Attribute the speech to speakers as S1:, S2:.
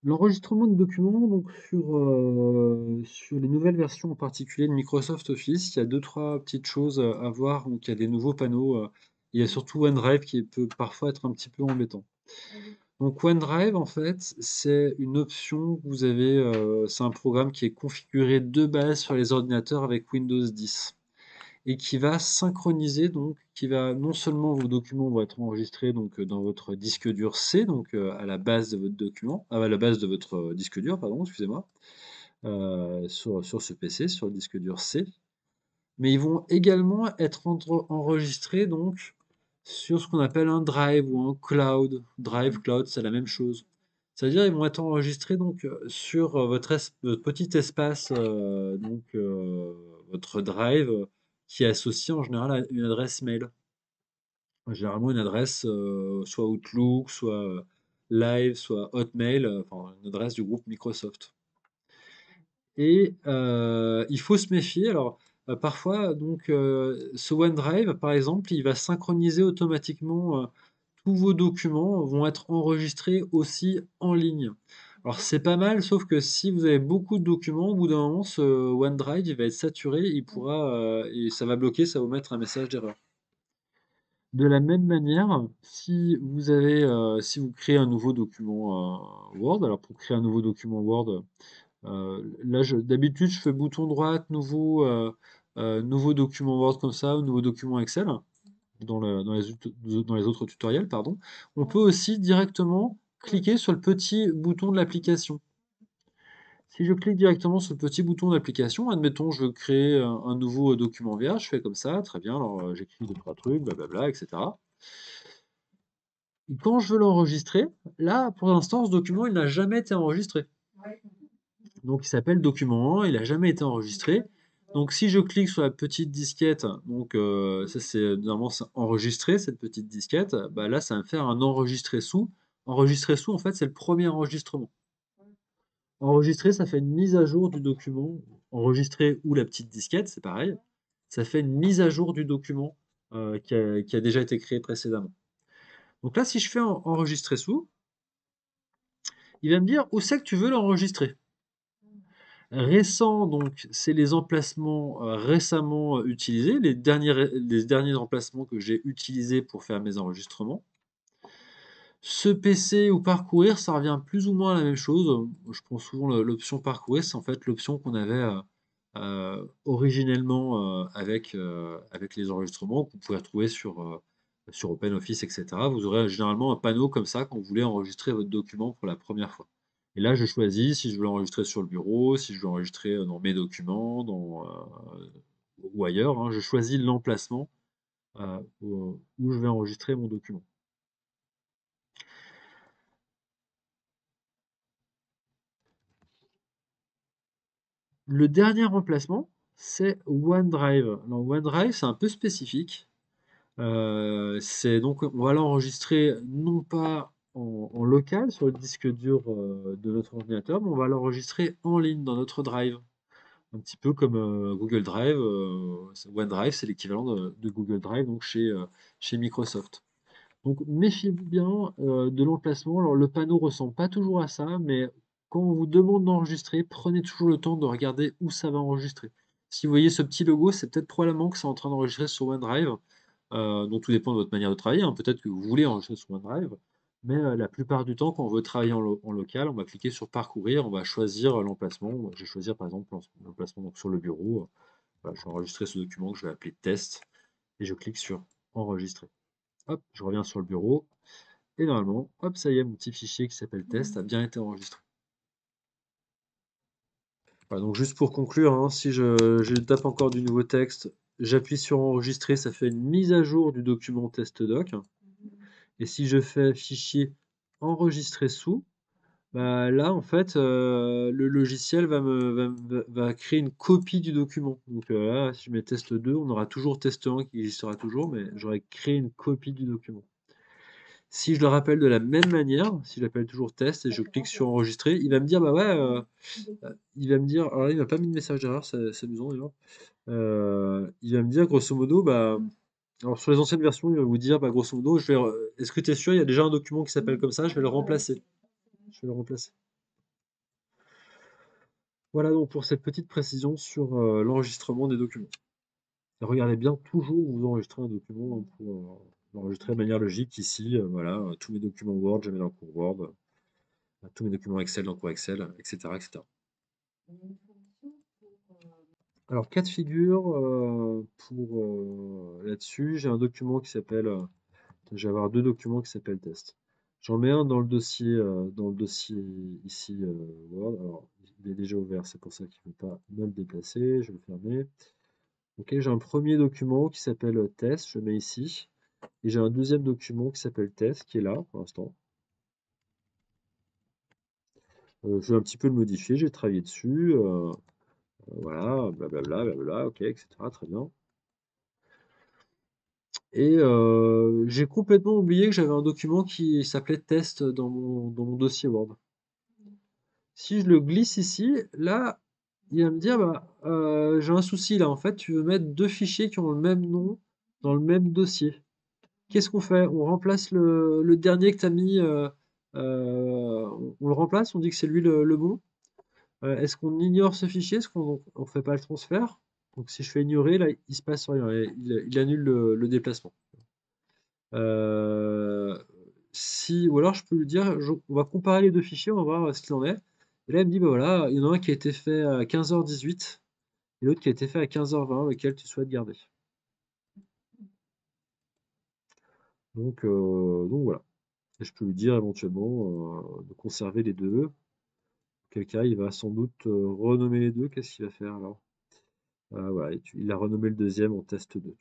S1: L'enregistrement de documents, donc sur les nouvelles versions en particulier de Microsoft Office, il y a deux, trois petites choses à voir. Donc, il y a des nouveaux panneaux. Il y a surtout OneDrive qui peut parfois être un petit peu embêtant. Donc, OneDrive, en fait, c'est une option que vous avez. C'est un programme qui est configuré de base sur les ordinateurs avec Windows 10 et qui va synchroniser, donc qui va non seulement vos documents vont être enregistrés donc dans votre disque dur C, donc à la base de votre document, à la base de votre disque dur, pardon, excusez-moi, sur ce PC, sur le disque dur C, mais ils vont également être enregistrés donc sur ce qu'on appelle un drive ou un cloud. Drive, cloud, c'est la même chose. C'est-à-dire ils vont être enregistrés donc sur votre petit espace, votre drive qui est associé en général à une adresse mail. Généralement une adresse soit Outlook, soit Live, soit Hotmail, enfin une adresse du groupe Microsoft. Et il faut se méfier. Alors, parfois, donc, ce OneDrive, par exemple, il va synchroniser automatiquement. Tous vos documents vont être enregistrés aussi en ligne. Alors, c'est pas mal, sauf que si vous avez beaucoup de documents, au bout d'un moment, ce OneDrive, il va être saturé, et ça va bloquer, ça va vous mettre un message d'erreur. De la même manière, si vous créez un nouveau document Word, alors pour créer un nouveau document Word, là, d'habitude, je fais bouton droit, nouveau document Word comme ça, ou nouveau document Excel, dans les autres tutoriels, pardon. On peut aussi directement cliquer sur le petit bouton de l'application. Si je clique directement sur le petit bouton d'application, admettons, je veux créer un nouveau document vierge, je fais comme ça, très bien, alors j'écris deux, trois trucs, blablabla, etc. Et quand je veux l'enregistrer, là, pour l'instant, ce document, il n'a jamais été enregistré. Donc il s'appelle document 1, il n'a jamais été enregistré. Donc si je clique sur la petite disquette, donc ça c'est normalement c'est enregistré cette petite disquette, bah là ça va me faire un enregistré sous. Enregistré sous, en fait, c'est le premier enregistrement. Enregistré, ça fait une mise à jour du document. Enregistré ou la petite disquette, c'est pareil. Ça fait une mise à jour du document qui a déjà été créé précédemment. Donc là, si je fais enregistrer sous, il va me dire où c'est que tu veux l'enregistrer. Récent, donc, c'est les emplacements récemment utilisés, les derniers emplacements que j'ai utilisés pour faire mes enregistrements. Ce PC ou parcourir, ça revient plus ou moins à la même chose. Je prends souvent l'option parcourir, c'est en fait l'option qu'on avait originellement avec les enregistrements que vous pouvez retrouver sur OpenOffice, etc. Vous aurez généralement un panneau comme ça quand vous voulez enregistrer votre document pour la première fois. Et là, je choisis si je veux l'enregistrer sur le bureau, si je veux l'enregistrer dans mes documents, ou ailleurs, hein. Je choisis l'emplacement où je vais enregistrer mon document. Le dernier emplacement, c'est OneDrive. Alors OneDrive, c'est un peu spécifique. C'est donc on va l'enregistrer non pas en local sur le disque dur de notre ordinateur, mais on va l'enregistrer en ligne dans notre Drive. Un petit peu comme Google Drive. OneDrive, c'est l'équivalent de Google Drive donc chez Microsoft. Donc méfiez-vous bien de l'emplacement. Alors le panneau ressemble pas toujours à ça, mais quand on vous demande d'enregistrer, prenez toujours le temps de regarder où ça va enregistrer. Si vous voyez ce petit logo, c'est peut-être probablement que c'est en train d'enregistrer sur OneDrive. Donc tout dépend de votre manière de travailler, hein. Peut-être que vous voulez enregistrer sur OneDrive, mais la plupart du temps, quand on veut travailler en local, on va cliquer sur parcourir, on va choisir l'emplacement. Moi, je vais choisir par exemple l'emplacement donc, sur le bureau. Voilà, je vais enregistrer ce document que je vais appeler test et je clique sur enregistrer. Hop, je reviens sur le bureau. Et normalement, hop, ça y est, mon petit fichier qui s'appelle test a bien été enregistré. Voilà, donc juste pour conclure, hein, si je tape encore du nouveau texte, j'appuie sur enregistrer, ça fait une mise à jour du document test doc. Et si je fais fichier enregistrer sous, bah là en fait le logiciel va créer une copie du document. Donc là, si je mets test 2, on aura toujours test 1 qui existera toujours, mais j'aurais créé une copie du document. Si je le rappelle de la même manière, si j'appelle toujours test et je clique sur enregistrer, il va me dire bah ouais, il va me dire, alors là, il m'a pas mis de message d'erreur, c'est amusant d'ailleurs. Il va me dire grosso modo, bah, alors sur les anciennes versions, il va vous dire bah, grosso modo, est-ce que tu es sûr, il y a déjà un document qui s'appelle comme ça, je vais le remplacer. Je vais le remplacer. Voilà donc pour cette petite précision sur l'enregistrement des documents. Et regardez bien toujours où vous enregistrez un document hein, pour l'enregistrer de manière logique. Ici, voilà, tous mes documents Word, je les mets dans le cours Word, tous mes documents Excel dans le cours Excel, etc., etc. Alors, cas de figure pour là-dessus, j'ai un document qui s'appelle, je vais avoir deux documents qui s'appellent test. J'en mets un dans le dossier ici Word. Alors, il est déjà ouvert, c'est pour ça qu'il ne veut pas me le déplacer. Je vais le fermer. Ok, j'ai un premier document qui s'appelle test, je le mets ici. Et j'ai un deuxième document qui s'appelle test, qui est là pour l'instant. Je vais un petit peu le modifier, j'ai travaillé dessus. Voilà, blablabla, blablabla, ok, etc. Très bien. Et j'ai complètement oublié que j'avais un document qui s'appelait test dans mon dossier Word. Si je le glisse ici, là, il va me dire, bah, j'ai un souci là, en fait, tu veux mettre deux fichiers qui ont le même nom dans le même dossier. Qu'est-ce qu'on fait? On remplace le dernier que tu as mis, on le remplace, on dit que c'est lui le bon. Est-ce qu'on ignore ce fichier? Est-ce qu'on ne fait pas le transfert? Donc si je fais ignorer, là, il se passe rien, il annule le déplacement. Euh, Si, ou alors je peux lui dire, on va comparer les deux fichiers, on va voir ce qu'il en est. Et là, il me dit, bah voilà, il y en a un qui a été fait à 15h18 et l'autre qui a été fait à 15h20, lequel tu souhaites garder. Donc voilà. Et je peux lui dire éventuellement de conserver les deux. Quel cas, il va sans doute renommer les deux. Qu'est-ce qu'il va faire alors? Voilà, il a renommé le deuxième en test 2.